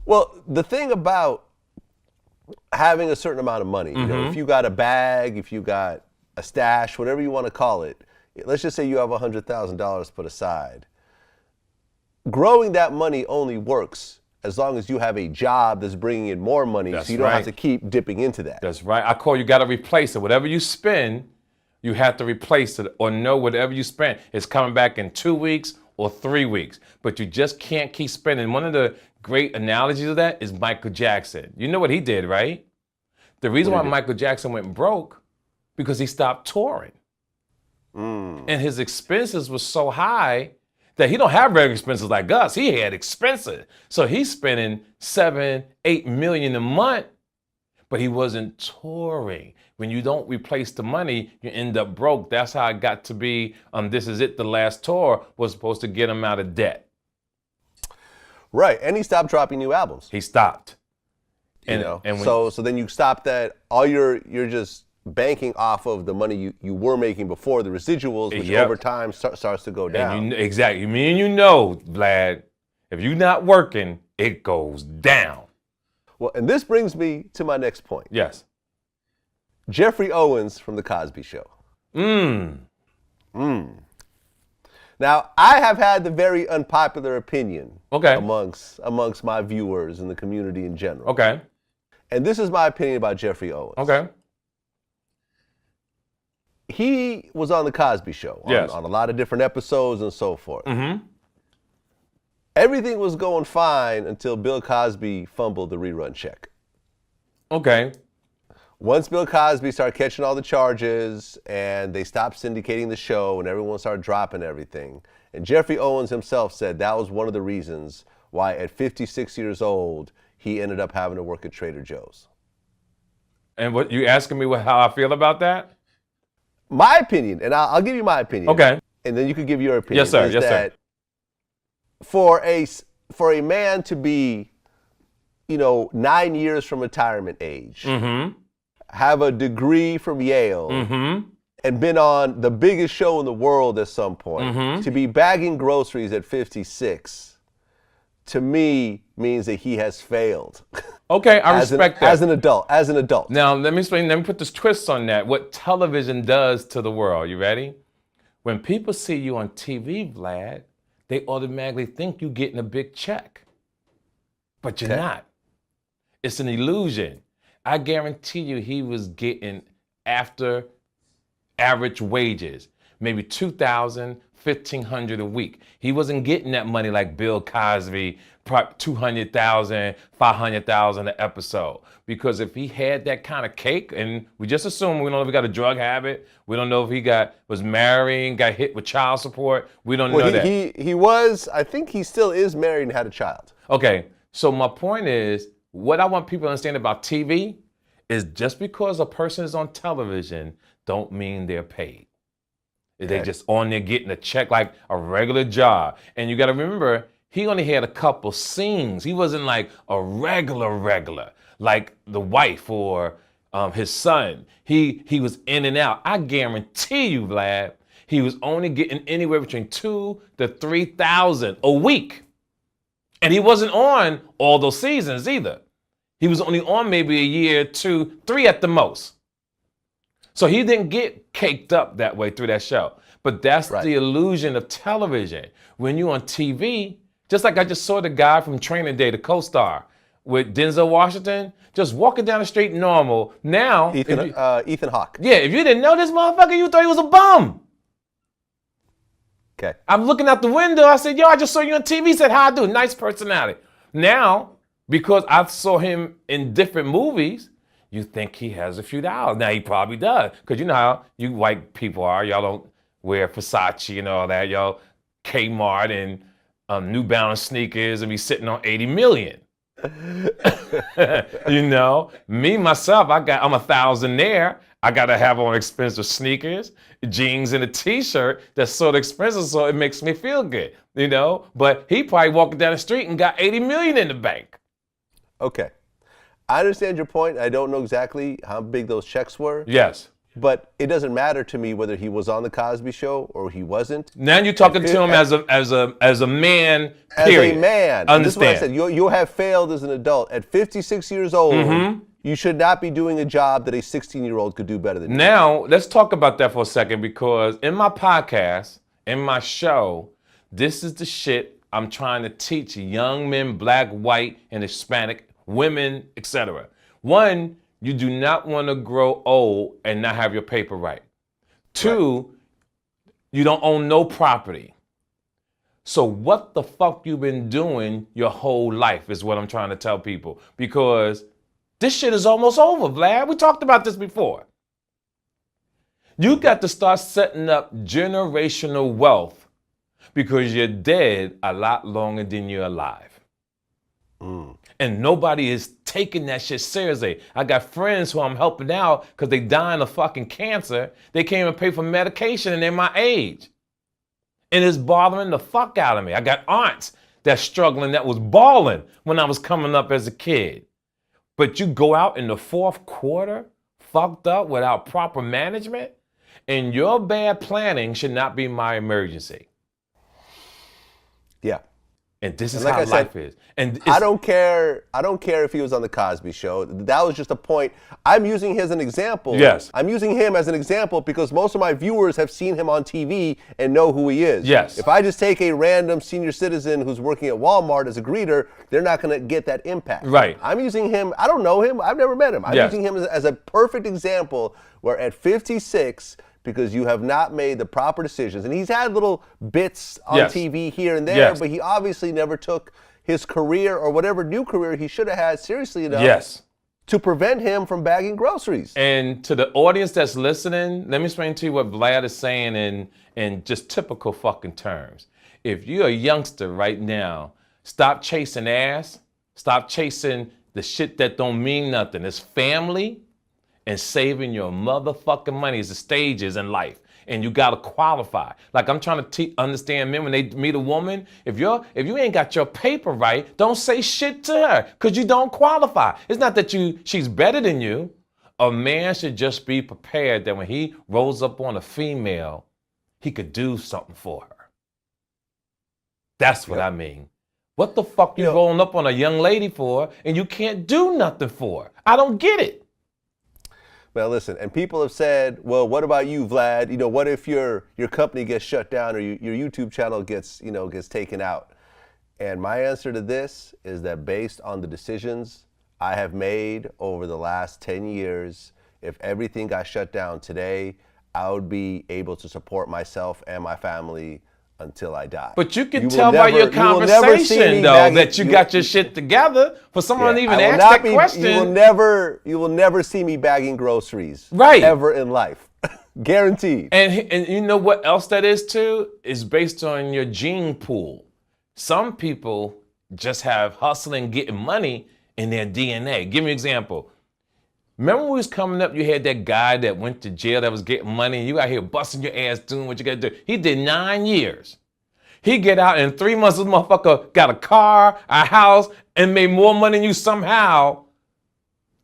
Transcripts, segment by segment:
Well, the thing about having a certain amount of money, you know, if you got a bag, if you got a stash, whatever you want to call it, let's just say you have $100,000 put aside. Growing that money only works as long as you have a job that's bringing in more money, so you don't have to keep dipping into that. That's right. I call you got to replace it. Whatever you spend, you have to replace it, or know whatever you spend is coming back in 2 weeks or 3 weeks. But you just can't keep spending. One of the great analogies of that is Michael Jackson. You know what he did, right? The reason why Michael Jackson went broke, because he stopped touring. And his expenses were so high that he don't have regular expenses like us. He had expenses. So he's spending $7-8 million a month, but he wasn't touring. When you don't replace the money, you end up broke. That's how it got to be, This Is It, the last tour was supposed to get him out of debt. Right, and he stopped dropping new albums. He stopped. So then you stop that, all you're just banking off of the money you were making before, the residuals, which over time starts to go down. Exactly. Me and you know, Vlad, if you're not working, it goes down. Well, and this brings me to my next point. Yes. Geoffrey Owens from The Cosby Show. Now, I have had the very unpopular opinion amongst my viewers and the community in general. Okay. And this is my opinion about Geoffrey Owens. Okay. He was on The Cosby Show on a lot of different episodes and so forth. Everything was going fine until Bill Cosby fumbled the rerun check. Okay. Once Bill Cosby started catching all the charges and they stopped syndicating the show and everyone started dropping everything, and Geoffrey Owens himself said that was one of the reasons why at 56 years old, he ended up having to work at Trader Joe's. And what you asking me how I feel about that? My opinion, and I'll give you my opinion. Okay. And then you could give your opinion. Yes, sir. Yes, sir. For a man to be, 9 years from retirement age, have a degree from Yale, and been on the biggest show in the world at some point, to be bagging groceries at 56, to me means that he has failed. Okay, I respect that. As an adult. Now, let me put this twist on that. What television does to the world. You ready? When people see you on TV, Vlad, they automatically think you're getting a big check. But you're not. It's an illusion. I guarantee you he was getting after average wages, maybe $2,000, $1,500 a week. He wasn't getting that money like Bill Cosby, $200,000, $500,000 an episode. Because if he had that kind of cake, and we just assume, we don't know if he got a drug habit, we don't know if he was marrying, got hit with child support, we don't know that. He was, I think he still is married and had a child. Okay, so my point is, what I want people to understand about TV is just because a person is on television don't mean they're paid. They're just on there getting a check like a regular job. And you got to remember, he only had a couple scenes. He wasn't like a regular, like the wife or his son. He was in and out. I guarantee you, Vlad, he was only getting anywhere between $2,000 to $3,000 a week. And he wasn't on all those seasons either. He was only on maybe a year, 2, 3 at the most. So he didn't get caked up that way through that show. But that's the illusion of television. When you're on TV, just like I just saw the guy from Training Day, the co-star, with Denzel Washington, just walking down the street normal. Now, Ethan Hawke. Yeah, if you didn't know this motherfucker, you thought he was a bum. Okay. I'm looking out the window. I said, yo, I just saw you on TV. He said, how I do? Nice personality. Now, because I saw him in different movies, you think he has a few dollars. Now, he probably does. Because you know how you white people are. Y'all don't wear Versace and all that. Y'all Kmart and New Balance sneakers and be sitting on 80 million. Me, myself, I'm a thousandaire. I got to have on expensive sneakers, jeans, and a T-shirt that's sort of expensive, so it makes me feel good, But he probably walking down the street and got 80 million in the bank. Okay. I understand your point. I don't know exactly how big those checks were. Yes. But it doesn't matter to me whether he was on the Cosby Show or he wasn't. Now you're talking to him as a man. Period. As a man. Understand? This is what I said. You have failed as an adult. At 56 years old, you should not be doing a job that a 16-year-old could do better than you. Now let's talk about that for a second, because in my podcast, in my show, this is the shit I'm trying to teach young men, black, white, and Hispanic, women, etc. One, you do not want to grow old and not have your paper right. Two, you don't own no property. So what the fuck you been doing your whole life is what I'm trying to tell people. Because this shit is almost over, Vlad. We talked about this before. You got to start setting up generational wealth, because you're dead a lot longer than you're alive. And nobody is taking that shit seriously. I got friends who I'm helping out because they dying of fucking cancer. They can't even pay for medication and they're my age. And it's bothering the fuck out of me. I got aunts that's struggling, that was balling when I was coming up as a kid. But you go out in the fourth quarter, fucked up without proper management, and your bad planning should not be my emergency. Yeah. And this is how life is. And I don't care if he was on the Cosby Show. That was just a point. I'm using him as an example. Yes. I'm using him as an example because most of my viewers have seen him on TV and know who he is. Yes. If I just take a random senior citizen who's working at Walmart as a greeter, they're not going to get that impact. Right. I'm using him. I don't know him. I've never met him. I'm Yes. using him as a perfect example where at 56, because you have not made the proper decisions. And he's had little bits on Yes. TV here and there, Yes. but he obviously never took his career or whatever new career he should have had seriously enough Yes. to prevent him from bagging groceries. And to the audience that's listening, let me explain to you what Vlad is saying in just typical fucking terms. If you're a youngster right now, stop chasing ass, stop chasing the shit that don't mean nothing. It's family and saving your motherfucking money is the stages in life. And you gotta qualify. Like I'm trying to understand men when they meet a woman, if you ain't got your paper right, don't say shit to her, because you don't qualify. It's not that she's better than you. A man should just be prepared that when he rolls up on a female, he could do something for her. That's what I mean. What the fuck you rolling up on a young lady for and you can't do nothing for her? I don't get it. Well, listen, and people have said, well, what about you, Vlad? You know, what if your company gets shut down or your YouTube channel gets taken out? And my answer to this is that based on the decisions I have made over the last 10 years, if everything got shut down today, I would be able to support myself and my family until I die. But you can tell by your conversation, though, that you got your shit together. For someone to even ask that question. You will never see me bagging groceries. Right. Ever in life. Guaranteed. And you know what else that is, too? Is based on your gene pool. Some people just have hustling, getting money in their DNA. Give me an example. Remember when we was coming up, you had that guy that went to jail that was getting money, and you out here busting your ass doing what you got to do. He did 9 years. He get out in 3 months, this motherfucker got a car, a house, and made more money than you somehow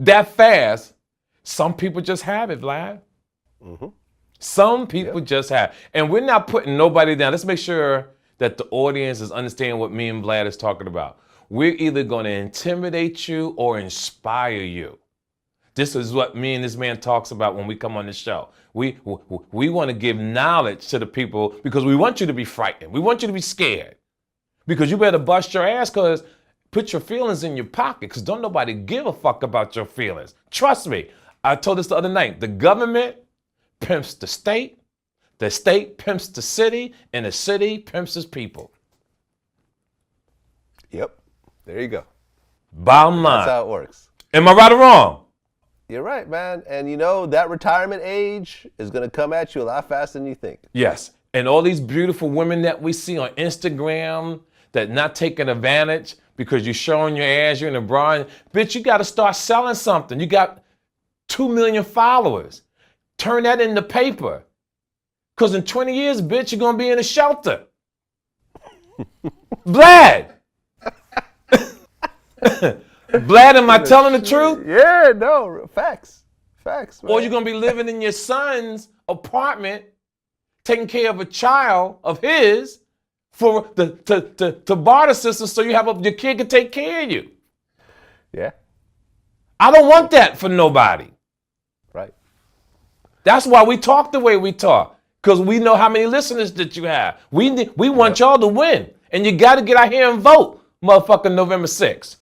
that fast. Some people just have it, Vlad. Mm-hmm. Some people just have. And we're not putting nobody down. Let's make sure that the audience is understanding what me and Vlad is talking about. We're either going to intimidate you or inspire you. This is what me and this man talks about when we come on the show. We want to give knowledge to the people because we want you to be frightened. We want you to be scared. Because you better bust your ass, because put your feelings in your pocket, because don't nobody give a fuck about your feelings. Trust me. I told this the other night. The government pimps the state pimps the city, and the city pimps its people. Yep. There you go. Bottom line. That's how it works. Am I right or wrong? You're right, man. And you know, that retirement age is going to come at you a lot faster than you think. Yes. And all these beautiful women that we see on Instagram that not taking advantage because you're showing your ass, you're in a bra. Bitch, you got to start selling something. You got 2 million followers. Turn that into paper. Because in 20 years, bitch, you're going to be in a shelter. Vlad. Vlad, am I telling the truth? Yeah, no, facts. Facts, man. Or you're gonna be living in your son's apartment, taking care of a child of his for to barter system, so you have your kid can take care of you. Yeah. I don't want that for nobody. Right. That's why we talk the way we talk, because we know how many listeners that you have. We want y'all to win, and you got to get out here and vote, motherfucking November 6th.